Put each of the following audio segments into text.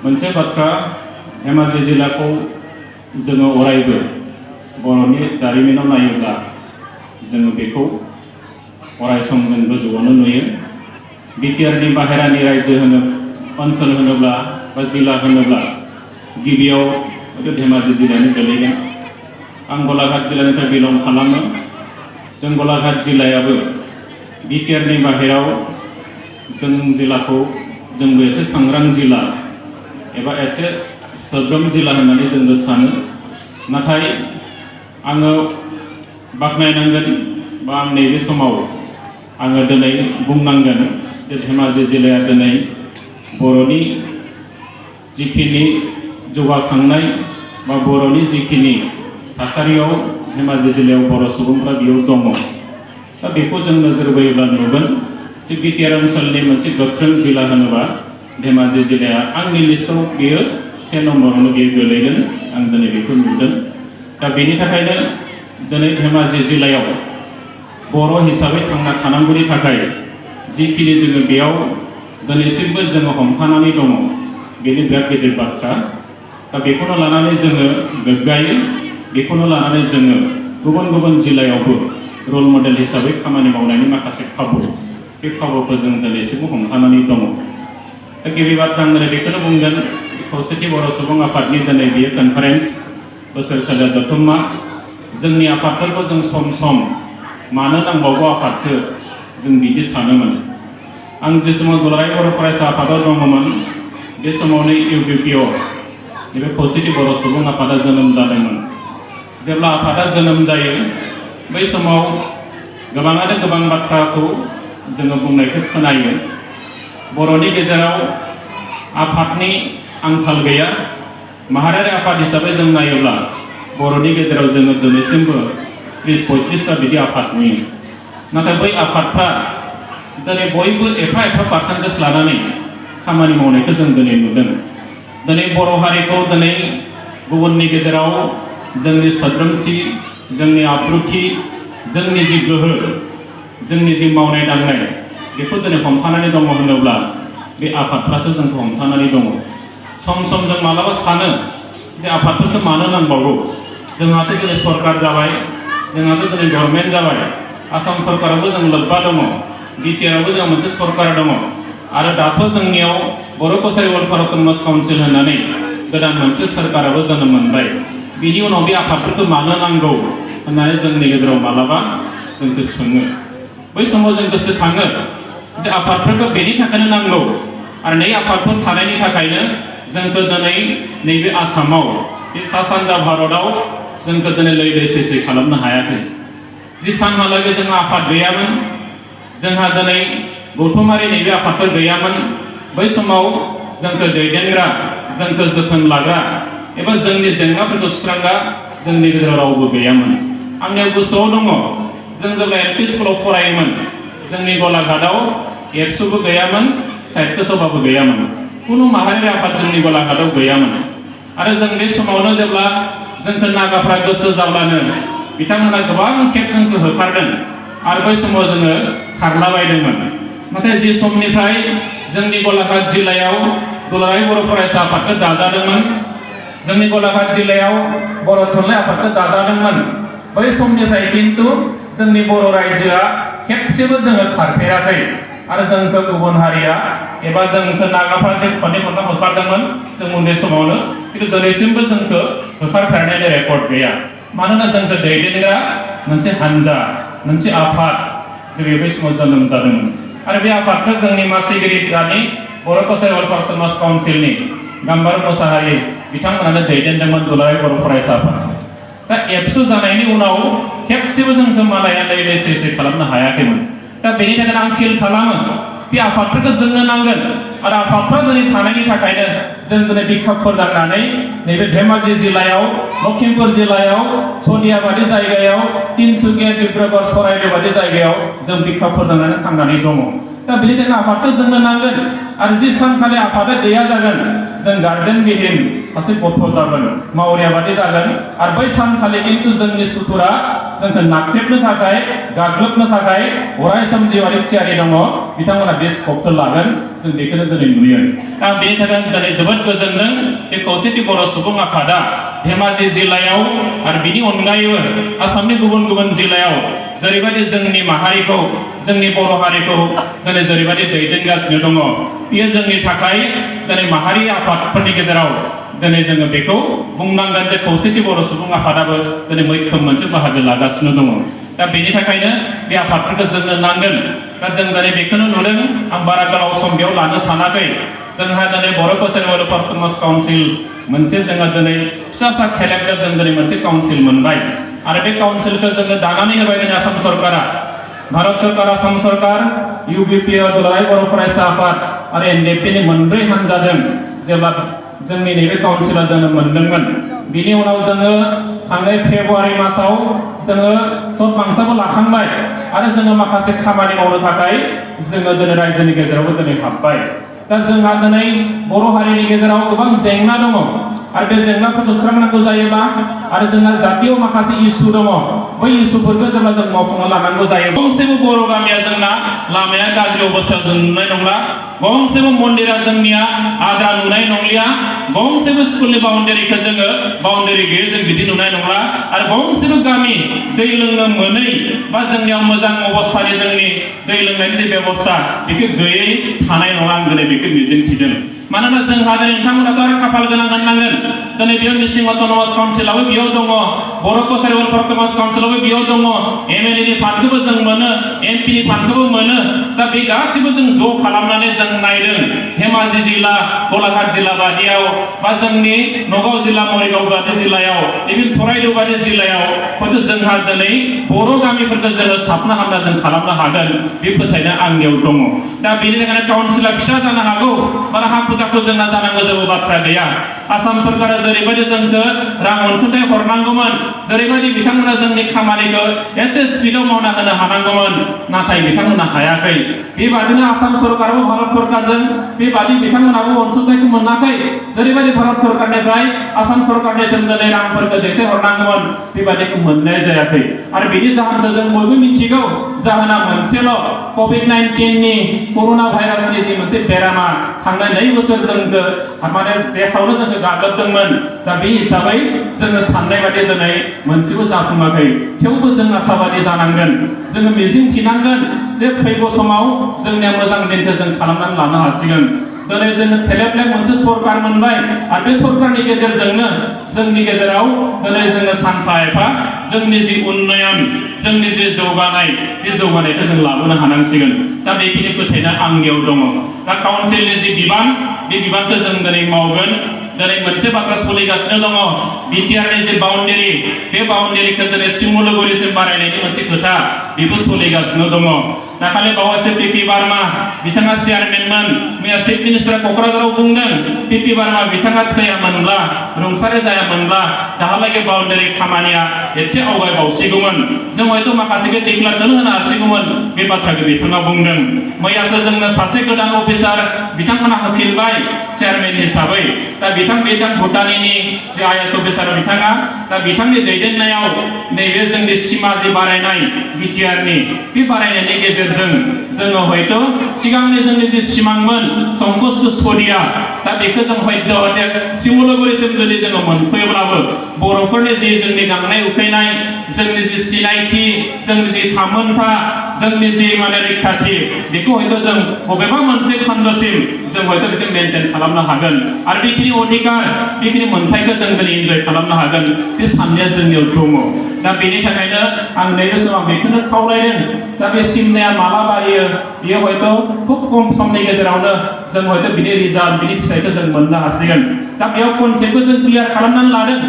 मोनसे बाथ्रा धेमाजि जिल्लाखौ जोङो अरायबो बर'नि जारिमिनाव नायोब्ला जोङो बेखौ अरायसम जों गोजौआवनो नुयो। बिटिआरनि बाहेरानि रायजो ओनसोल होनोब्ला बा जिल्ला होनोब्ला गिबियाव धेमाजि जिल्लायानो गोलैगोन। आं गलाघाट जिल्लानिफ्राय बिलं खालामो। जों गलाघाट जिल्लायाबो बिटिआरनि बाहेराव जों जिल्लाखौ जोंबो एसे सांग्रां जिल्ला एबा एसे सोद्रोम जिल्ला होननानै जोंबो सानो। नाथाय आङो बाख्नायनांगोन बा आं नैबे समाव आङो दिनै बुंनांगोन जे धेमाजि जिल्लाया दिनै बर'नि जिखिनि जौगाखांनाय बा बर'नि जिखिनि थासारियाव धेमाजि जिल्लायाव बर' सुबुंफ्रा बेयाव दङ। दा बेखौ जों नोजोर बोयोब्ला नुगोन जे बिटिआर ओनसोलनि मोनसे गोख्रों जिल्ला होनोबा धेमाजि जिल्लाया आंनि लिस्टआव बेयो 1 नम्बरावनो बेयो गोलैगोन। आं दिनै बेखौ नुदों। दा बेनि थाखायनो दिनै धेमाजि जिल्लायाव बर' हिसाबै थांना थानांगौनि थाखाय जिखिनि जोङो बेयाव दिनैसिमबो जोङो हमथानानै दङ बेनि बिराद गिदिर बाथ्रा। दा बेखौनो लानानै जोङो गोग्गायो। बेखौनो लानानै जोङो गुबुन गुबुन जिल्लायावबो रल मडेल हिसाबै खामानि मावनायनि माखासे खाबु बे खाबुखौ जों दिनैसिमबो हमथानानै दङ। दा गिबि बाथ्रा आं दिनै बेखौनो बुंगोन खौसेथि बर' सुबुं आफादनि दिनै बेयो कनफारेन्स बोसोरसालिया जथुम्मा। जोंनि आफादफोरखौ जों सम सम मानो नांबावगौ आफादखौ जों बिदि सानोमोन। आं जे समाव दुलाराय बर' फरायसा आफादाव दङमोन बे समावनो इउबिपिअ नैबे खौसेथि बर' सुबुं आफादा जोनोम जादोंमोन। जेब्ला आफादा जोनोम जायो बै समाव गोबाङानो गोबां बाथ्राखौ जोङो बुंनायखौ खोनायो। बर'नि गेजेराव आफादनि आंखाल गैया। माहारियारि आफाद हिसाबै जों नायोब्ला बर'नि गेजेराव जोङो दिनैसिमबो 30-35टा बिदि आफाद नुयो। नाथाय बै आफादफ्रा दिनै बयबो एफा पार्सेन्टेज लानानै खामानि मावनायखौ जों दिनै नुदों। दिनै बर' हारिखौ दिनै गुबुननि गेजेराव जोंनि सोद्रोमसि, जोंनि आब्रुथि, जोंनि जि गोहो, जोंनि जि मावनाय दांनाय बेखौ दिनै हमथानानै दङ होनोब्ला बे आफादफ्रासो जोंखौ हमथानानै दङ। सम सम जों मालाबा सानो जे आफादफोरखौ मानो नांबावगौ। जोंहाथ' दिनै सरकार जाबाय, जोंहाथ' दिनै गभर्नमेन्ट जाबाय। आसाम सरकारावबो जों लोब्बा दङ, बिटिआरावबो जोंहा मोनसे सरकार दङ आरो दाथ' जोंनियाव बर' कसारि वेलफेयार अट'नमास काउन्सिल होननानै गोदान मोनसे सरकाराबो जोनोम मोनबाय। बिनि उनाव बे आफादफोरखौ मानो नांगौ होननानै जोंनि गेजेराव मालाबा जोंखौ सोङो। बै समाव जों गोसोखाङो जे आफादफोरखौ बेनि थाखायनो नांगौ आरो नै आफादफोर थानायनि थाखायनो जोंखौ दिनै नैबे आसामाव बे सा सानजा भारतआव जोंखौ दिनै लै सै खालामनो हायाखै। जि सानहालागै जोंहा आफाद गैयामोन, जोंहा दिनै गौथुमारि नैबे आफादफोर गैयामोन, बै समाव जोंखौ दैदेनग्रा, जोंखौ जोथोन लाग्रा एबा जोंनि जेंनाफोरखौ सुस्रांग्रा जोंनि गेजेराव रावबो गैयामोन। आंनियाव गोसोआव दङ जों जेब्ला एलपि स्कुलाव फरायोमोन जोंनि गलाघाटआव एबसुबो गैयामोन, साहित्य सभाबो गैयामोन। खुनु माहारियारि आफाद जोंनि गलाघाटआव गैयामोन। आरो जों बे समावनो जेब्ला जोंखौ नागाफ्रा गोसो जाब्लानो बिथांमोना गोबां खेब जोंखौ होखारदों आरो बै समाव जोङो खारलाबायदोंमोन। नाथाय जि समनिफ्राय जोंनि गलाघाट जिल्लायाव दुलाराय बर' फरायसा आफादखौ दाजादोंमोन, जोंनि गलाघाट जिल्लायाव बर' थुनलाइ आफादखौ दाजादोंमोन, बै समनिफ्राय खिन्थु जोंनि बर' रायजोआ खेबसेबो जोङो खारफेराखै आरो जोंखौ गुबुन हारिया एबा जोंखौ नागाफ्रा जे खननै खनथाम होखारदोंमोन जों उन्दै समावनो, खिन्थु दिनैसिमबो जोंखौ होखारफेरनायनि रेकर्ड गैया। मानोना जोंखौ दैदेनग्रा मोनसे हान्जा, मोनसे आफाद जेरै बै समाव जोनोम जादोंमोन। आरो बे आफादखौ जोंनि मासिगिरि दानि बर' कसारि वेलफेयार अट'नमास काउन्सिलनि गाम्बारु मोसाहारि बिथांमोनानो दैदेनदोंमोन दुलाराय बर' फरायसा आफाद। दा एबसु जानायनि उनाव खेबसेबो जोंखौ मालाया लै सै खालामनो हायाखैमोन। दा बेनि थाखायनो आं फिल खालामो बे आफादफोरखौ जोंनो नांगोन आरो आफादफ्रा दिनै थानायनि थाखायनो जों दिनै बिखा फोरदांनानै नैबे धेमाजि जिल्लायाव, लखिमपुर जिल्लायाव, सनिया बादि जायगायाव, तिनसुकिया, डिब्रुगड़, चराइदेव बादि जायगायाव जों बिखा फोरदांनानै थांनानै दङ। दा बेनि थाखायनो आफादखौ जोंनो नांगोन आरो जि सानखालि आफादा गैया जागोन जों गार्जेन बिहीन सासे गथ' जागोन, मावरिया बादि जागोन आरो बै सानखालि खिन्थु जोंनि सुथुरा जोंखौ नाख्रेबनो थाखाय गाग्लोबनो थाखाय अराय सम जिउआरि थियारि दङ बिथांमोना बे स्कपखौ लागोन जों बेखौनो दिनै नुयो। आं बेनि थाखाय दिनै जोबोद गोजोनदों जे खौसेथि बर' सुबुं आफादा धेमाजि जिल्लायाव आरो बिनि अनगायैबो आसामनि गुबुन गुबुन जिल्लायाव जेरैबायदि जोंनि माहारिखौ जोंनि बर' हारिखौ दिनै जेरैबायदि दैदेनगासिनो दङ बेयो जोंनि थाखाय दिनै माहारि आफादफोरनि गेजेराव दिनै जोङो बेखौ बुंनांगोन जे खौसेथि बर' सुबुं आफादाबो दिनै मैखोम मोनसे बाहागो लागासिनो दङ। दा बेनि थाखायनो बे आफादफोरखौ जोंनो नांगोन। दा जों दिनै बेखौनो नुदों। आं बारा गोलाव सम बेयाव लानो सानाखै। जोंहा दिनै बर' कसारि बर' परफर्मेन्स काउन्सिल मोनसे जोङो दिनै फिसा खेलेब जों दिनै मोनसे काउन्सिल मोनबाय आरो बे काउन्सिलखौ जोङो दानानै होबाय दिनै आसाम सरकारा। भारत सरकार, आसाम सरकार, UBP दुलाराय बर' फरायसा आफाद आरो NDP-नि मोनब्रै हानजाजों जेब्ला जोंनि नैबे काउन्सिला जोनोम मोनदोंमोन बिनि उनाव जोङो थांनाय फेब्रुवारि मासाव जोङो सब बांसाबो लाखांबाय आरो जोङो माखासे खामानि मावनो थाखाय जोङो दिनै रायजोनि गेजेरावबो दिनै हाबबाय। दा जोंहा दिनै बर' हारिनि गेजेराव गोबां जेंना दङ आरो बे जेंनाफोरखौ सुस्रांनांगौ जायोबा आरो जोंहा जातीय माखासे इस्यु दङ बै इस्युफोरखौ जेब्ला जों मावफुंनो लानांगौ जायो। गंसेबो बर' गामिया जोंना लामाया गाज्रि अबस्थायाव जों नुनाय नंला, गंसेबो मन्दिरा जोंनिया आद्रा नुनाय नंलिया, गंसेबो स्कुलनि बाउन्डारिखौ जोङो बाउन्डारि गैयै जों बिदि नुनाय नंला आरो गंसेबो गामि दै लोंनो मोनै बा जोंनियाव मोजां अबस्थानि जोंनि दै लोंनायनि जे बेबस्था बेखौ गैयै थानाय नङा। आं दिनै बेखौ मिजिंथिदों। मानोना जोंहा दिनै नोंथांमोनाथ' आरो खाफाल गोनां होननांगोन। दिनै बेयाव मिसिं अट'नमास काउन्सिलाबो बेयाव दङ, बर' कसारि अट'नमास काउन्सिलाबो बेयाव दङ, MLA-नि फान्डखौबो जों मोनो, MP-नि फान्डखौबो मोनो। दा बे गासिबो जों ज' खालामनानै जों नायदों धेमाजि जिल्ला, गलाघाट जिल्ला बादियाव बा जोंनि नगाव जिल्ला, मरिगाव बादि जिल्लायाव, इभिन चराइदेउ बादि जिल्लायाव हयथ' जोंहा दिनै बर' गामिफोरखौ जोङो साफना हामना जों खालामनो हागोन बे फोथायनाय आंनियाव दङ। दा बेनि थाखायनो काउन्सिला फिसा जानो हागौ बारा हाखु दाखु जोंना जानांगौ जेबो बाथ्रा गैया। आसाम सरकारा जेरैबायदि जोंखौ रां अनसुंथाइ हरनांगौमोन, जेरैबायदि बिथांमोना जोंनि खामानिखौ एसे स्पिडआव मावना होनो हानांगौमोन, नाथाय बिथांमोना हायाखै। बेबादिनो आसाम सरकाराबो भारत सरकारजों बेबादि बिथांमोनाबो अनसुंथाइखौ मोनाखै। जेरैबायदि भारत सरकारनिफ्राय आसाम सरकारनिसिम दिनै रांफोरखौ दैथायहरनांगौमोन बेबादिखौ मोननाय जायाखै। आरो बेनि जाहोनखौ जों बयबो मिथिगौ। जाहोना मोनसेल', COVID-19-नि कर'ना भाइरासनि जि मोनसे बेरामा थांनाय 2 बोसोर जोंखौ माने देशावनो जोंखौ गाग्लोबदोंमोन। दा बे हिसाबै जोङो साननाय बादि दिनै मोनसेबो जाफुङाखै। थेवबो जों आसाबादि जानांगोन। जोङो मिजिं थिनांगोन जे फैगौ समाव जोंनिया मोजां दिनखौ जों खालामनानै लानो हासिगोन। दिनै जोङो थेलेबलेब मोनसे सरकार मोनबाय आरो बे सरकारनि गेजेरजोंनो जोंनि गेजेराव दिनै जोङो सानफा एफा जोंनि जि उन्नयन, जोंनि जि जौगानाय बे जौगानायखौ जों लाबोनो हानांसिगोन। दा बेखिनि फोथायनाय आंनियाव दङ। दा काउन्सिलनि जि बिबान बे बिबानखौ जों दिनै मावगोन। दिनै मोनसे बाथ्रा सोलिगासिनो दङ, BTR-नि जे बाउन्डारि बे बाउन्डारिखौ दिनै सिमुलुगुरिसिम बारायनायनि मोनसे खोथा बेबो सोलिगासिनो दङ। दाखालि बावैसो PP बार्मा बिथाङा चेयारमेनमोन, मैया चिफ मिनिस्टारा क'क्राझाराव बुंदों PP बार्मा बिथाङा थैयामोनब्ला, रुंसारि जायामोनब्ला दाहालागै बाउन्डारि खामानिया एसे आवगायबावसिगौमोन, जों हयथ' माखासेखौ डिक्लेयारखौनो होनो हासिगौमोन। बे बाथ्राखौ बिथाङा बुंदों। मैयासो जोंनो सासे गोदान अफिसार बिथांमोना होफिनबाय चेयारमेन हिसाबै। दा बिथां भुटाननि जे IAS अफिसार बिथाङा, दा बिथांनि दैदेननायाव नैबे जोंनि सिमा जि बारायनाय BTR-नि बे बारायनायनि गेजेरजों जोङो हयथ' सिगांनि जोंनि जि सिमांमोन संकस टु सदिया, दा बेखौ जों हयथ' सिमुलुगुरिसिम जुदि जोङो मोनफैयोब्लाबो बर'फोरनि जि जोंनि गांनाय उखैनाय, जोंनि जि सिनायथि, जोंनि जि थामोनथा, जोंनि जि माने रैखाथि बेखौ हयथ' जों बबेबा मोनसे खोन्दोसिम जों हयथ' बेखौ मेनटेन खालामनो हागोन आरो बेखिनि अधिकार, बेखिनि मोनथायखौ जों दिनै इन्जय खालामनो हागोन। बे साननाया जोंनियाव दङ। दा बेनि थाखायनो आं नैबे समाव बेखौनो खावलायदों। दा बे सिमनाया माला बारियो बेयो हयथ' खुब खम समनि गेजेरावनो जों हयथ' बिनि रिजाल्ट, बिनि फिथाइखौ जों मोननो हासिगोन। दा बेयाव कनसेप्टखौ जों क्लियार खालामनानै लादों।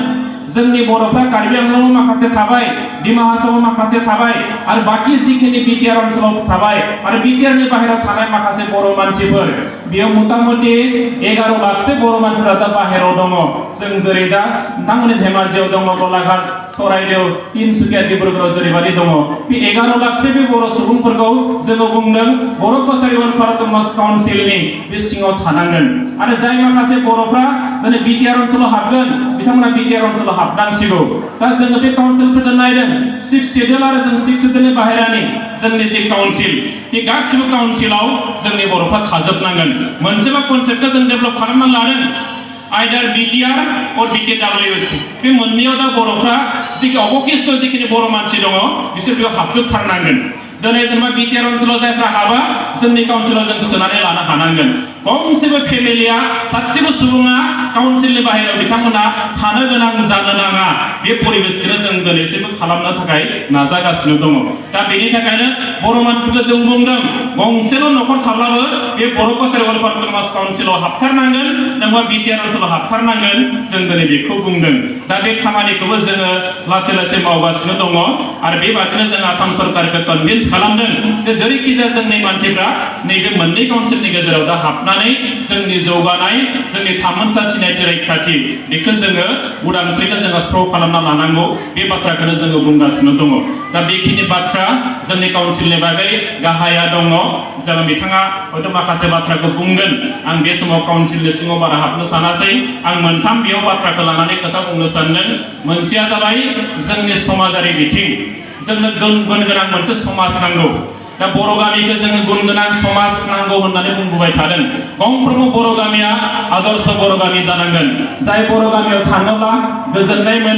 जोंनि बर'फ्रा कार्बि आंलंआव माखासे थाबाय, डिमा हासावआव माखासे थाबाय आरो बाकी जिखिनि BTR ओनसोलाव थाबाय आरो BTR-नि बाहेरायाव थानाय माखासे बर' मानसिफोर बेयाव मतामति 11 लाखसो बर' मानसिफोरा दा बाहेरायाव दङ। जों जेरै दा नोंथांमोननि धेमाजियाव दङ, गलाघाट सराइदेव तिनसुकिया डिब्रुगड़आव जेरैबायदि दङ बे 11 लाखसो बे बर' सुबुंफोरखौ जोङो बुंदों बर' कसारि अट'नमास काउन्सिलनि बे सिङाव थानांगोन आरो जाय माखासे बर'फ्रा दिनै बिटिआर ओनसोलाव हाबगोन बिथांमोना बिटिआर ओनसोलाव हाबनांसिगौ दा जोङो बे काउन्सिलफोरखौ नायदों 6 शेड्युल आरो जों 6 शेड्युलनि बाहेरानि जोंनि जे काउन्सिल बे गासिबो काउन्सिलाव जोंनि बर'फ्रा थाजोबनांगोन मोनसेबा कनसेप्टखौ जों डेभेलप खालामना लादों आइदार बिटिआर और बिटिडब्लिउएस बे मोननैयाव दा बर'फ्रा जिखि अबखिष्ट जिखिनि बर' मानसि दङ बिसोर बेयाव हाबजोबथारनांगोन दिनै जेनेबा बिटिआर ओनसोलाव जायफ्रा हाबा जोंनि काउन्सिलाव जों सोनानै लानो हानांगोन गंसेबो फेमिलिया सासेबो सुबुङा काउन्सिलनि बाहेरायाव बिथांमोना थानो गोनां जानो नाङा बे परिबेसखौनो जों दिनैसिमबो खालामनो थाखाय नाजागासिनो दङ दा बेनि थाखायनो बर' मानसिफोरखौ जों बुंदों गंसेल' न'खर थाब्लाबो बे बर' कसारि अट'नमास काउन्सिलाव हाबथारनांगोन नङाबा बिटिआर ओनसोलाव हाबथारनांगोन जों दिनै बेखौ बुंदों दा बे खामानिखौबो जोङो लासै लासै मावगासिनो दङ आरो बेबादिनो जों आसाम सरकारखौ कनभिन्स खालामदों जे जेरैखिजाया जोंनि मानसिफ्रा नैबे मोननै काउन्सिलनि गेजेराव दा हाबनानै जोंनि जौगानाय जोंनि थामोनथा सिनायथि रैखाथि बेखौ जोङो उदांस्रिखौ जोङो स्र' खालामना लानांगौ बे बाथ्राखौनो जोङो बुंगासिनो दङ दा बेखिनि बाथ्रा जोंनि काउन्सिलनि बागै गाहाया दङ जों बिथाङा हयथ' माखासे बाथ्राखौ बुंगोन आं बे समाव काउन्सिलनि सिङाव बारा हाबनो सानासै आं मोनथाम बेयाव बाथ्राखौ लानानै खोथा बुंनो सानदों मोनसेया जाबाय जोंनि समाजारि बिथिं जोंनो गुन गोनां मोनसे समाज नांगौ दा बर' गामिखौ जोङो गुन गोनां समाज नांगौ होननानै बुंबोबाय थादों गंफ्रोमबो बर' गामिया आदर्श बर' गामि जानांगोन जाय बर' गामियाव थाङोब्ला गोजोननाय मोनो